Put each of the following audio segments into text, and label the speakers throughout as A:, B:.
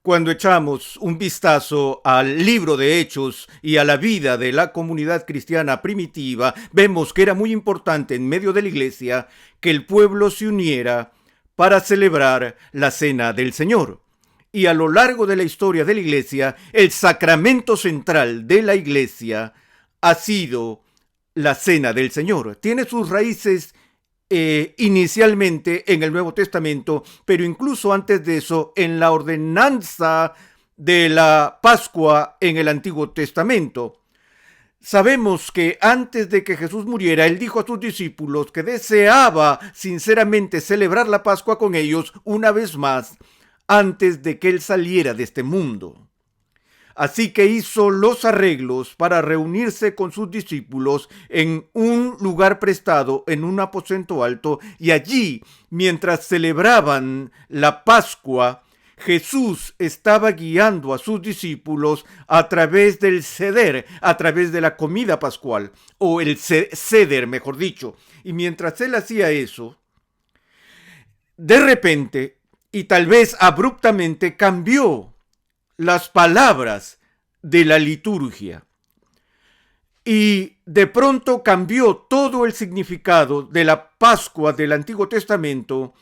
A: Cuando echamos un vistazo al libro de Hechos y a la vida de la comunidad cristiana primitiva, vemos que era muy importante en medio de la iglesia que el pueblo se uniera para celebrar la Cena del Señor. Y a lo largo de la historia de la iglesia, el sacramento central de la iglesia ha sido la Cena del Señor. Tiene sus raíces inicialmente en el Nuevo Testamento, pero incluso antes de eso en la ordenanza de la Pascua en el Antiguo Testamento. Sabemos que antes de que Jesús muriera, él dijo a sus discípulos que deseaba sinceramente celebrar la Pascua con ellos una vez más antes de que él saliera de este mundo. Así que hizo los arreglos para reunirse con sus discípulos en un lugar prestado, en un aposento alto, y allí, mientras celebraban la Pascua, Jesús estaba guiando a sus discípulos a través del Seder, a través de la comida pascual, o el Seder, mejor dicho. Y mientras él hacía eso, de repente, y tal vez abruptamente, cambió las palabras de la liturgia. Y de pronto cambió todo el significado de la Pascua del Antiguo Testamento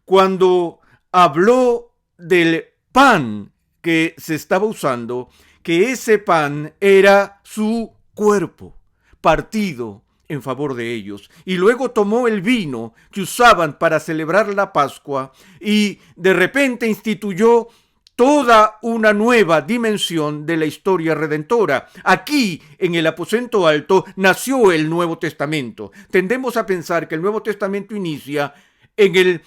A: cuando habló del pan que se estaba usando, que ese pan era su cuerpo partido en favor de ellos. Y luego tomó el vino que usaban para celebrar la Pascua y de repente instituyó toda una nueva dimensión de la historia redentora. Aquí, en el aposento alto, nació el Nuevo Testamento. Tendemos a pensar que el Nuevo Testamento inicia en el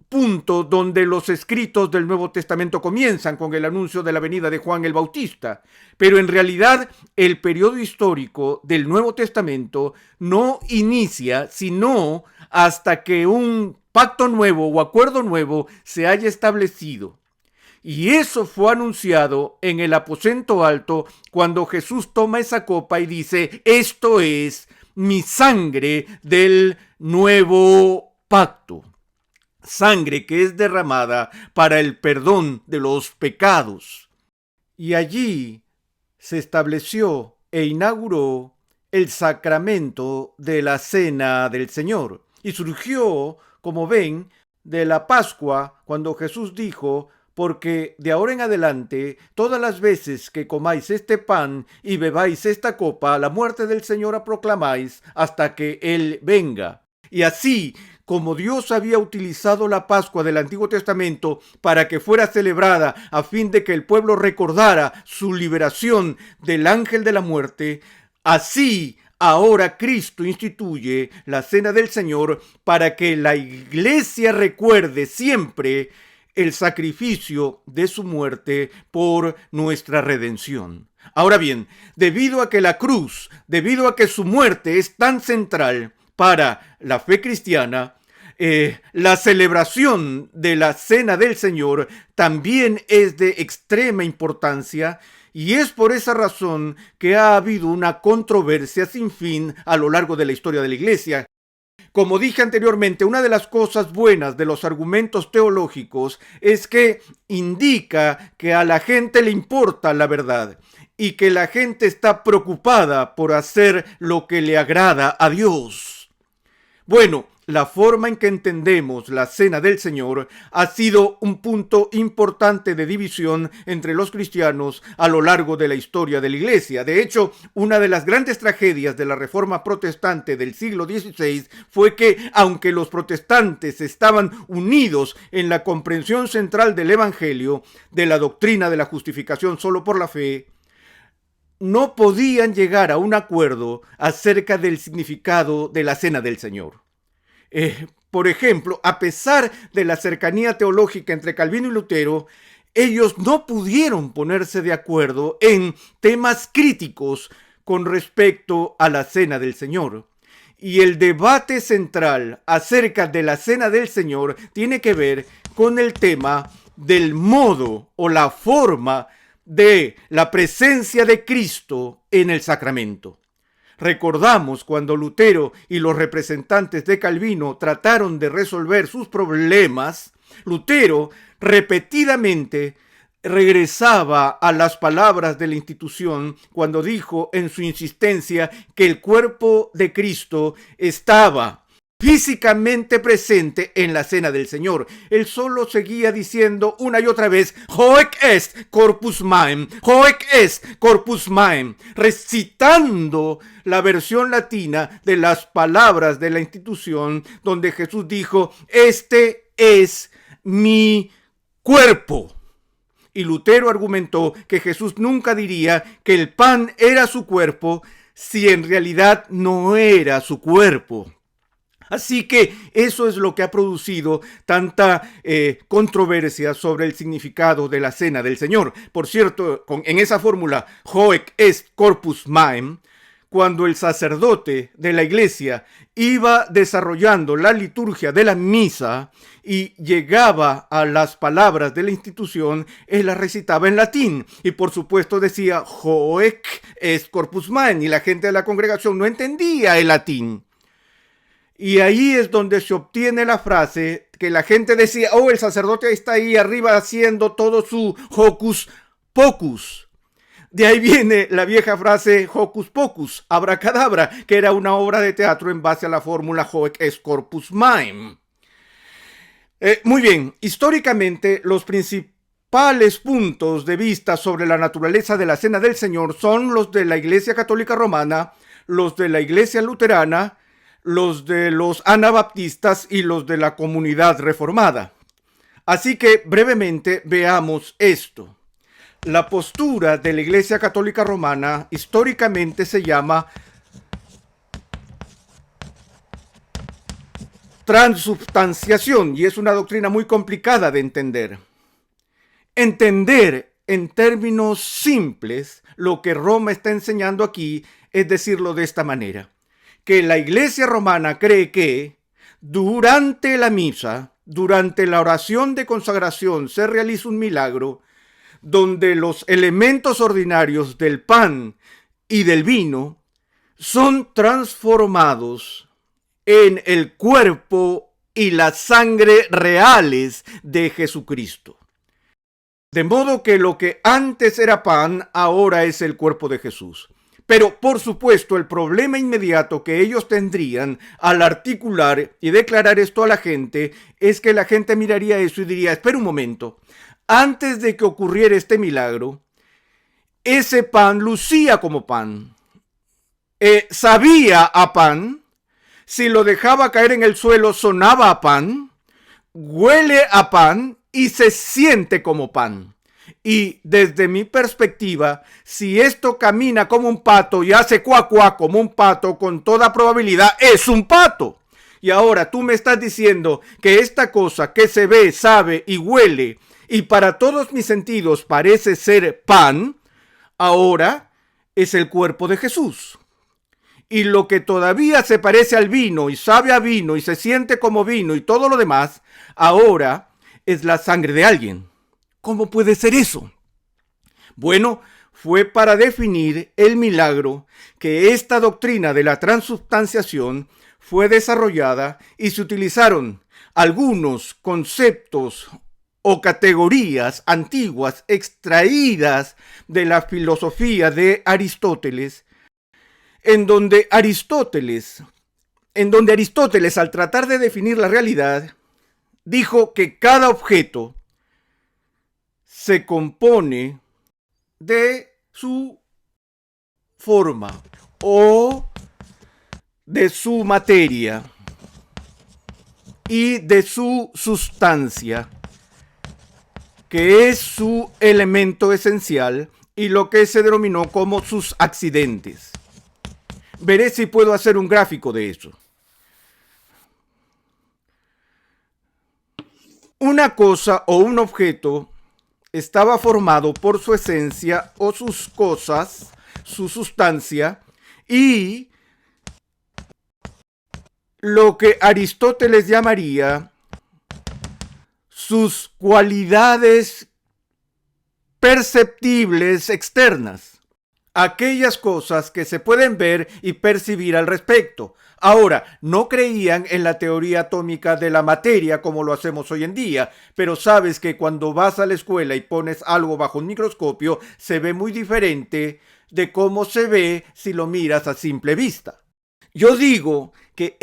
A: punto donde los escritos del Nuevo Testamento comienzan con el anuncio de la venida de Juan el Bautista. Pero en realidad, el periodo histórico del Nuevo Testamento no inicia sino hasta que un pacto nuevo o acuerdo nuevo se haya establecido. Y eso fue anunciado en el aposento alto cuando Jesús toma esa copa y dice: esto es mi sangre del nuevo pacto. Sangre que es derramada para el perdón de los pecados. Y allí se estableció e inauguró el sacramento de la Cena del Señor. Y surgió, como ven, de la Pascua, cuando Jesús dijo: porque de ahora en adelante, todas las veces que comáis este pan y bebáis esta copa, la muerte del Señor proclamáis hasta que Él venga. Y así, como Dios había utilizado la Pascua del Antiguo Testamento para que fuera celebrada a fin de que el pueblo recordara su liberación del ángel de la muerte, así ahora Cristo instituye la Cena del Señor para que la iglesia recuerde siempre el sacrificio de su muerte por nuestra redención. Ahora bien, debido a que la cruz, debido a que su muerte es tan central para la fe cristiana, la celebración de la Cena del Señor también es de extrema importancia, y es por esa razón que ha habido una controversia sin fin a lo largo de la historia de la Iglesia. Como dije anteriormente, una de las cosas buenas de los argumentos teológicos es que indica que a la gente le importa la verdad y que la gente está preocupada por hacer lo que le agrada a Dios. Bueno, la forma en que entendemos la Cena del Señor ha sido un punto importante de división entre los cristianos a lo largo de la historia de la Iglesia. De hecho, una de las grandes tragedias de la Reforma Protestante del siglo XVI fue que, aunque los protestantes estaban unidos en la comprensión central del Evangelio, de la doctrina de la justificación solo por la fe, no podían llegar a un acuerdo acerca del significado de la Cena del Señor. Por ejemplo, a pesar de la cercanía teológica entre Calvino y Lutero, ellos no pudieron ponerse de acuerdo en temas críticos con respecto a la Cena del Señor. Y el debate central acerca de la Cena del Señor tiene que ver con el tema del modo o la forma de la presencia de Cristo en el sacramento. Recordamos cuando Lutero y los representantes de Calvino trataron de resolver sus problemas, Lutero repetidamente regresaba a las palabras de la institución cuando dijo en su insistencia que el cuerpo de Cristo estaba físicamente presente en la cena del Señor. Él solo seguía diciendo una y otra vez, hoc est corpus meum, hoc est corpus meum, recitando la versión latina de las palabras de la institución donde Jesús dijo, este es mi cuerpo. Y Lutero argumentó que Jesús nunca diría que el pan era su cuerpo si en realidad no era su cuerpo. Así que eso es lo que ha producido tanta controversia sobre el significado de la cena del Señor. Por cierto, en esa fórmula, hoc est corpus meum, cuando el sacerdote de la iglesia iba desarrollando la liturgia de la misa y llegaba a las palabras de la institución, él las recitaba en latín y por supuesto decía hoc est corpus meum y la gente de la congregación no entendía el latín. Y ahí es donde se obtiene la frase que la gente decía, oh, el sacerdote está ahí arriba haciendo todo su hocus pocus. De ahí viene la vieja frase hocus pocus, abracadabra, que era una obra de teatro en base a la fórmula hoc est corpus meum. Muy bien, históricamente los principales puntos de vista sobre la naturaleza de la Cena del Señor son los de la Iglesia Católica Romana, los de la Iglesia Luterana, los de los anabaptistas y los de la Comunidad Reformada. Así que brevemente veamos esto. La postura de la Iglesia Católica Romana históricamente se llama transubstanciación y es una doctrina muy complicada de entender. Entender en términos simples lo que Roma está enseñando aquí es decirlo de esta manera, que la Iglesia Romana cree que durante la misa, durante la oración de consagración se realiza un milagro donde los elementos ordinarios del pan y del vino son transformados en el cuerpo y la sangre reales de Jesucristo. De modo que lo que antes era pan, ahora es el cuerpo de Jesús. Pero, por supuesto, el problema inmediato que ellos tendrían al articular y declarar esto a la gente es que la gente miraría eso y diría, espera un momento, antes de que ocurriera este milagro, ese pan lucía como pan, sabía a pan, si lo dejaba caer en el suelo sonaba a pan, huele a pan y se siente como pan. Y desde mi perspectiva, si esto camina como un pato y hace cuac cuac como un pato, con toda probabilidad es un pato. Y ahora tú me estás diciendo que esta cosa que se ve, sabe y huele y para todos mis sentidos parece ser pan, ahora es el cuerpo de Jesús. Y lo que todavía se parece al vino y sabe a vino y se siente como vino y todo lo demás, ahora es la sangre de alguien. ¿Cómo puede ser eso? Bueno, fue para definir el milagro que esta doctrina de la transubstanciación fue desarrollada y se utilizaron algunos conceptos o categorías antiguas extraídas de la filosofía de Aristóteles, en donde Aristóteles, al tratar de definir la realidad, dijo que cada objeto se compone de su forma o de su materia y de su sustancia, que es su elemento esencial y lo que se denominó como sus accidentes. Veré si puedo hacer un gráfico de eso. Una cosa o un objeto estaba formado por su esencia o sus cosas, su sustancia, y lo que Aristóteles llamaría sus cualidades perceptibles externas. aquellas cosas que se pueden ver y percibir al respecto. Ahora, no creían en la teoría atómica de la materia como lo hacemos hoy en día, pero sabes que cuando vas a la escuela y pones algo bajo un microscopio, se ve muy diferente de cómo se ve si lo miras a simple vista. Yo digo que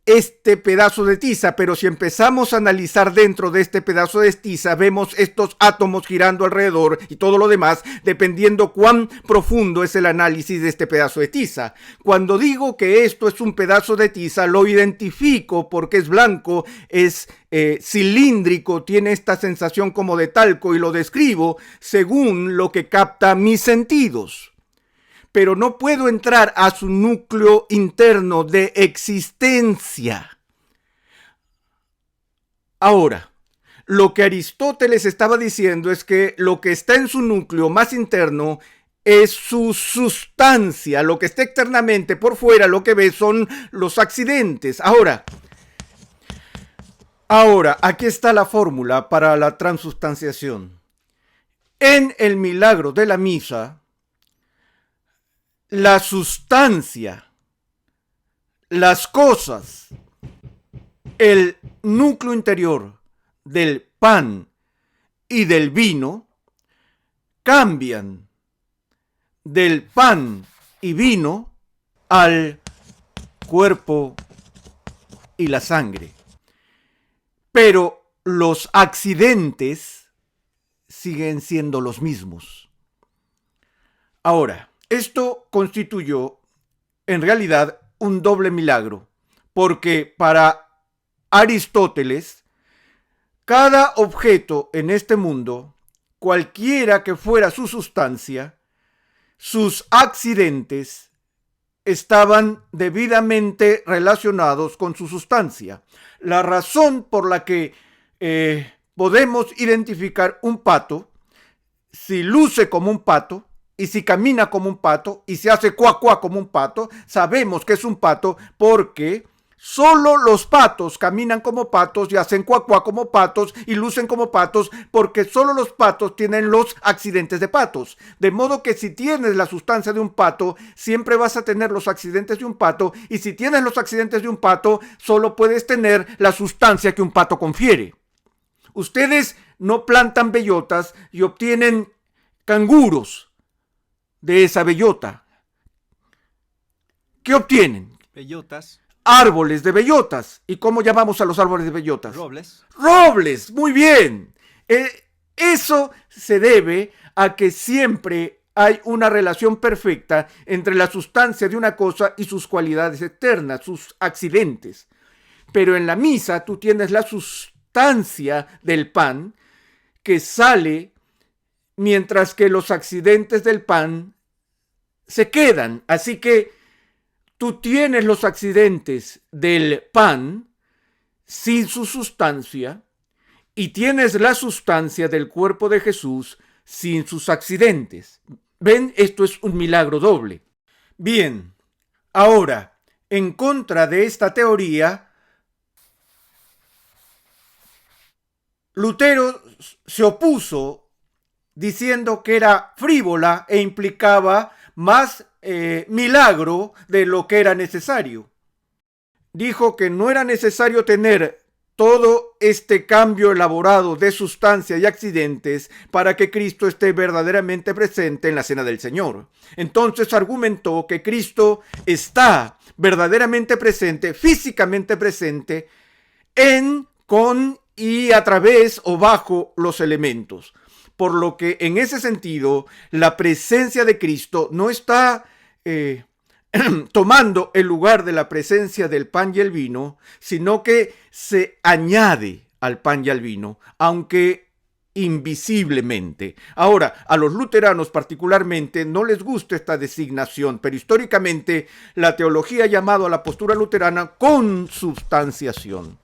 A: este pedazo de tiza, pero si empezamos a analizar dentro de este pedazo de tiza, vemos estos átomos girando alrededor y todo lo demás, dependiendo cuán profundo es el análisis de este pedazo de tiza. Cuando digo que esto es un pedazo de tiza, lo identifico porque es blanco, es cilíndrico, tiene esta sensación como de talco y lo describo según lo que capta mis sentidos. Pero no puedo entrar a su núcleo interno de existencia. Ahora, lo que Aristóteles estaba diciendo es que lo que está en su núcleo más interno es su sustancia. Lo que está externamente por fuera, lo que ve son los accidentes. Ahora, aquí está la fórmula para la transustanciación. En el milagro de la misa, la sustancia, las cosas, el núcleo interior del pan y del vino cambian del pan y vino al cuerpo y la sangre. Pero los accidentes siguen siendo los mismos. Ahora, esto constituyó en realidad un doble milagro, porque para Aristóteles, cada objeto en este mundo, cualquiera que fuera su sustancia, sus accidentes estaban debidamente relacionados con su sustancia. La razón por la que podemos identificar un pato, si luce como un pato, y si camina como un pato, y se hace cuá cuá como un pato, sabemos que es un pato porque solo los patos caminan como patos y hacen cuá cuá como patos y lucen como patos porque solo los patos tienen los accidentes de patos. De modo que si tienes la sustancia de un pato, siempre vas a tener los accidentes de un pato, y si tienes los accidentes de un pato, solo puedes tener la sustancia que un pato confiere. Ustedes no plantan bellotas y obtienen canguros de esa bellota. ¿Qué obtienen?
B: Bellotas.
A: Árboles de bellotas. ¿Y cómo llamamos a los árboles de bellotas?
B: Robles.
A: Robles, muy bien. Eso se debe a que siempre hay una relación perfecta entre la sustancia de una cosa y sus cualidades externas, sus accidentes. Pero en la misa tú tienes la sustancia del pan que sale, mientras que los accidentes del pan se quedan. Así que tú tienes los accidentes del pan sin su sustancia y tienes la sustancia del cuerpo de Jesús sin sus accidentes. ¿Ven? Esto es un milagro doble. Bien, ahora, en contra de esta teoría, Lutero se opuso diciendo que era frívola e implicaba más milagro de lo que era necesario. Dijo que no era necesario tener todo este cambio elaborado de sustancia y accidentes para que Cristo esté verdaderamente presente en la cena del Señor. Entonces argumentó que Cristo está verdaderamente presente, físicamente presente, en, con y a través o bajo los elementos. Por lo que en ese sentido, la presencia de Cristo no está tomando el lugar de la presencia del pan y el vino, sino que se añade al pan y al vino, aunque invisiblemente. Ahora, a los luteranos particularmente no les gusta esta designación, pero históricamente la teología ha llamado a la postura luterana consubstanciación.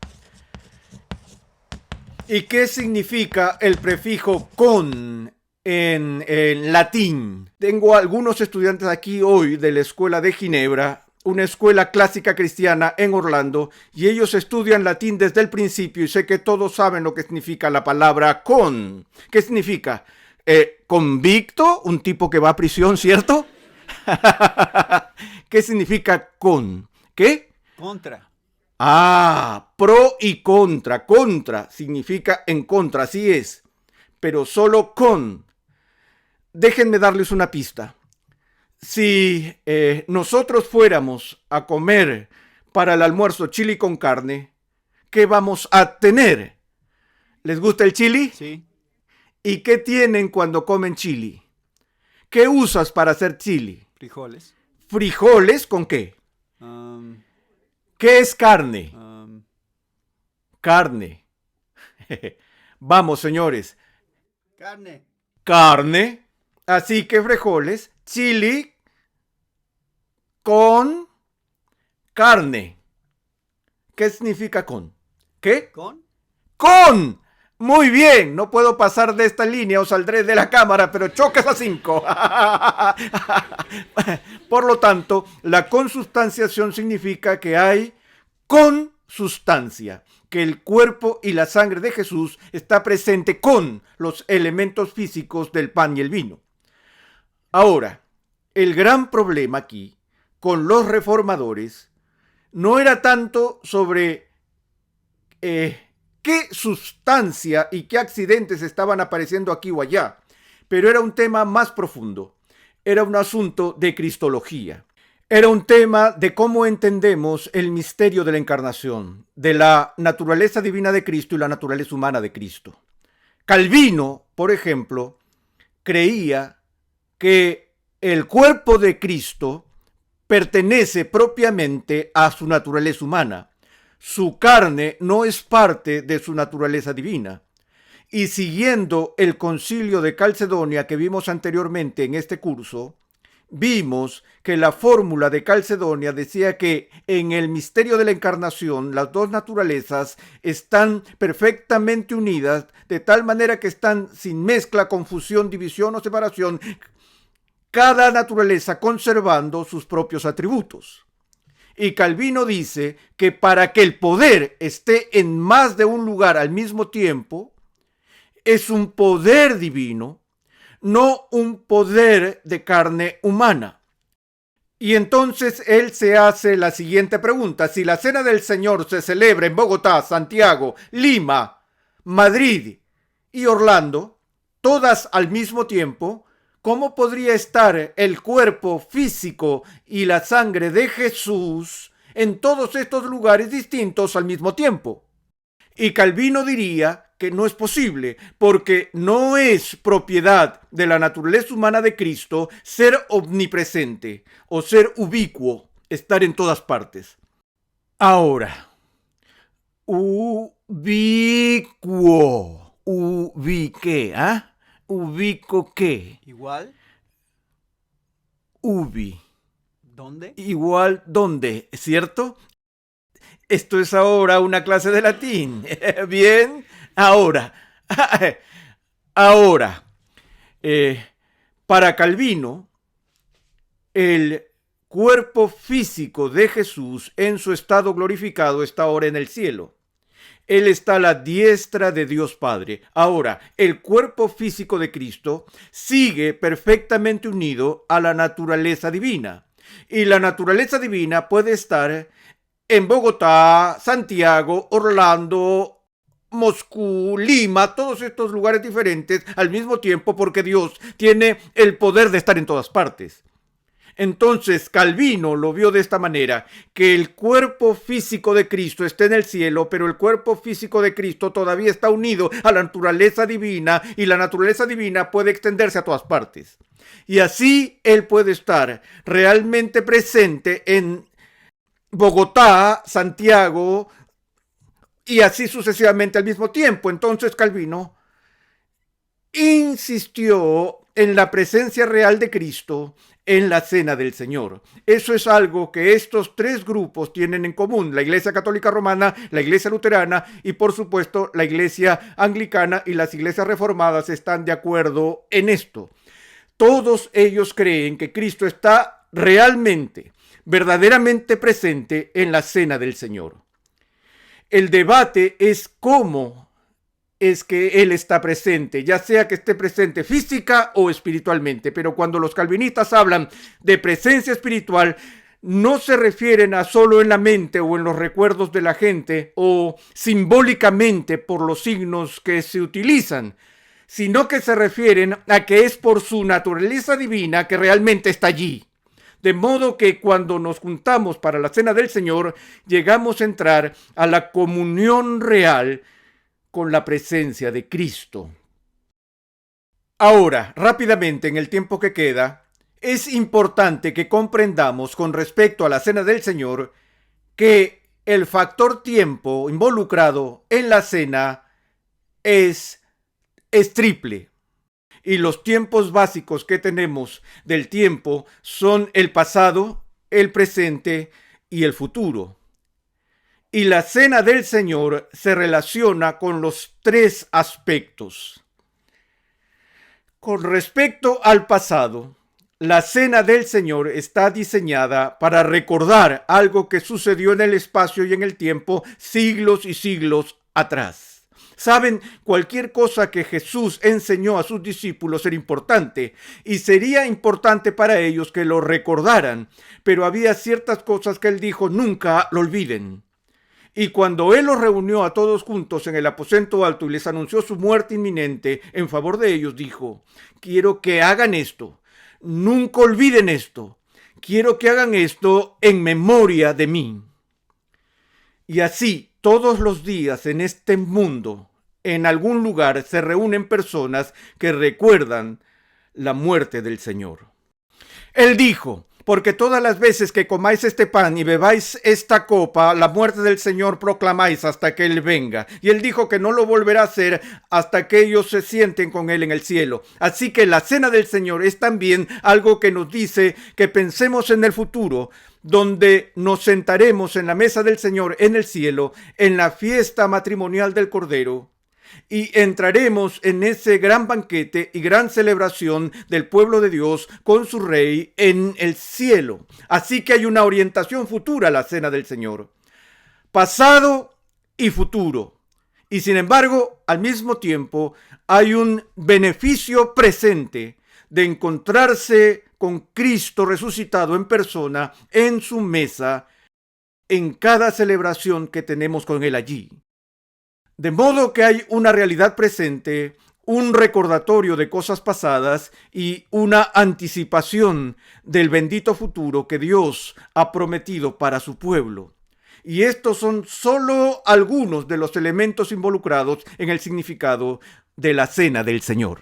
A: ¿Y qué significa el prefijo con en latín? Tengo algunos estudiantes aquí hoy de la Escuela de Ginebra, una escuela clásica cristiana en Orlando, y ellos estudian latín desde el principio y sé que todos saben lo que significa la palabra con. ¿Qué significa? Convicto, un tipo que va a prisión, ¿cierto? ¿Qué significa con? ¿Qué?
B: Contra.
A: Ah, pro y contra. Contra significa en contra, así es. Pero solo con. Déjenme darles una pista. Si nosotros fuéramos a comer para el almuerzo chili con carne, ¿qué vamos a tener? ¿Les gusta el chili?
B: Sí.
A: ¿Y qué tienen cuando comen chili? ¿Qué usas para hacer chili?
B: Frijoles.
A: ¿Frijoles con qué?
B: Um,
A: ¿Qué es carne?
B: um,
A: Carne. Vamos, señores.
B: carne.
A: Carne. Así que frijoles, chili con carne. ¿Qué significa con? ¿Qué?
B: ¿Con?
A: ¡Con! Muy bien, no puedo pasar de esta línea o saldré de la cámara, pero chocas a 5. Por lo tanto, la consubstanciación significa que hay consustancia, que el cuerpo y la sangre de Jesús está presente con los elementos físicos del pan y el vino. Ahora, el gran problema aquí con los reformadores no era tanto sobre qué sustancia y qué accidentes estaban apareciendo aquí o allá, pero era un tema más profundo. Era un asunto de cristología. Era un tema de cómo entendemos el misterio de la encarnación, de la naturaleza divina de Cristo y la naturaleza humana de Cristo. Calvino, por ejemplo, creía que el cuerpo de Cristo pertenece propiamente a su naturaleza humana. Su carne no es parte de su naturaleza divina. Y siguiendo el concilio de Calcedonia que vimos anteriormente en este curso, vimos que la fórmula de Calcedonia decía que en el misterio de la encarnación las dos naturalezas están perfectamente unidas, de tal manera que están sin mezcla, confusión, división o separación, cada naturaleza conservando sus propios atributos. Y Calvino dice que para que el poder esté en más de un lugar al mismo tiempo, es un poder divino, no un poder de carne humana. Y entonces él se hace la siguiente pregunta: si la Cena del Señor se celebra en Bogotá, Santiago, Lima, Madrid y Orlando, todas al mismo tiempo, ¿cómo podría estar el cuerpo físico y la sangre de Jesús en todos estos lugares distintos al mismo tiempo? Y Calvino diría que no es posible, porque no es propiedad de la naturaleza humana de Cristo ser omnipresente o ser ubicuo, estar en todas partes. Ahora, ubicuo, ubique, ¿ah? ¿Ubico qué?
B: ¿Igual?
A: Ubi.
B: ¿Dónde?
A: Igual, ¿dónde? ¿Cierto? Esto es ahora una clase de latín. Bien, ahora. Ahora, para Calvino, el cuerpo físico de Jesús en su estado glorificado está ahora en el cielo. Él está a la diestra de Dios Padre. Ahora, el cuerpo físico de Cristo sigue perfectamente unido a la naturaleza divina. Y la naturaleza divina puede estar en Bogotá, Santiago, Orlando, Moscú, Lima, todos estos lugares diferentes al mismo tiempo, porque Dios tiene el poder de estar en todas partes. Entonces Calvino lo vio de esta manera, que el cuerpo físico de Cristo está en el cielo, pero el cuerpo físico de Cristo todavía está unido a la naturaleza divina, y la naturaleza divina puede extenderse a todas partes. Y así Él puede estar realmente presente en Bogotá, Santiago, y así sucesivamente al mismo tiempo. Entonces Calvino insistió en la presencia real de Cristo en la Cena del Señor. Eso es algo que estos tres grupos tienen en común: la Iglesia Católica Romana, la Iglesia Luterana y, por supuesto, la Iglesia Anglicana, y las iglesias reformadas están de acuerdo en esto. Todos ellos creen que Cristo está realmente, verdaderamente presente en la Cena del Señor. El debate es cómo es que Él está presente, ya sea que esté presente física o espiritualmente. Pero cuando los calvinistas hablan de presencia espiritual, no se refieren a solo en la mente o en los recuerdos de la gente o simbólicamente por los signos que se utilizan, sino que se refieren a que es por su naturaleza divina que realmente está allí. De modo que cuando nos juntamos para la cena del Señor, llegamos a entrar a la comunión real con la presencia de Cristo. Ahora, rápidamente, en el tiempo que queda, es importante que comprendamos con respecto a la cena del Señor que el factor tiempo involucrado en la cena es triple. Y los tiempos básicos que tenemos del tiempo son el pasado, el presente y el futuro. Y la cena del Señor se relaciona con los tres aspectos. Con respecto al pasado, la cena del Señor está diseñada para recordar algo que sucedió en el espacio y en el tiempo siglos y siglos atrás. Saben, cualquier cosa que Jesús enseñó a sus discípulos era importante y sería importante para ellos que lo recordaran, pero había ciertas cosas que Él dijo nunca lo olviden. Y cuando Él los reunió a todos juntos en el aposento alto y les anunció su muerte inminente en favor de ellos, dijo: quiero que hagan esto, nunca olviden esto, quiero que hagan esto en memoria de mí. Y así, todos los días en este mundo, en algún lugar se reúnen personas que recuerdan la muerte del Señor. Él dijo: porque todas las veces que comáis este pan y bebáis esta copa, la muerte del Señor proclamáis hasta que Él venga. Y Él dijo que no lo volverá a hacer hasta que ellos se sienten con Él en el cielo. Así que la cena del Señor es también algo que nos dice que pensemos en el futuro, donde nos sentaremos en la mesa del Señor en el cielo, en la fiesta matrimonial del Cordero. Y entraremos en ese gran banquete y gran celebración del pueblo de Dios con su Rey en el cielo. Así que hay una orientación futura a la cena del Señor. Pasado y futuro. Y sin embargo, al mismo tiempo, hay un beneficio presente de encontrarse con Cristo resucitado en persona en su mesa en cada celebración que tenemos con Él allí. De modo que hay una realidad presente, un recordatorio de cosas pasadas y una anticipación del bendito futuro que Dios ha prometido para su pueblo. Y estos son solo algunos de los elementos involucrados en el significado de la cena del Señor.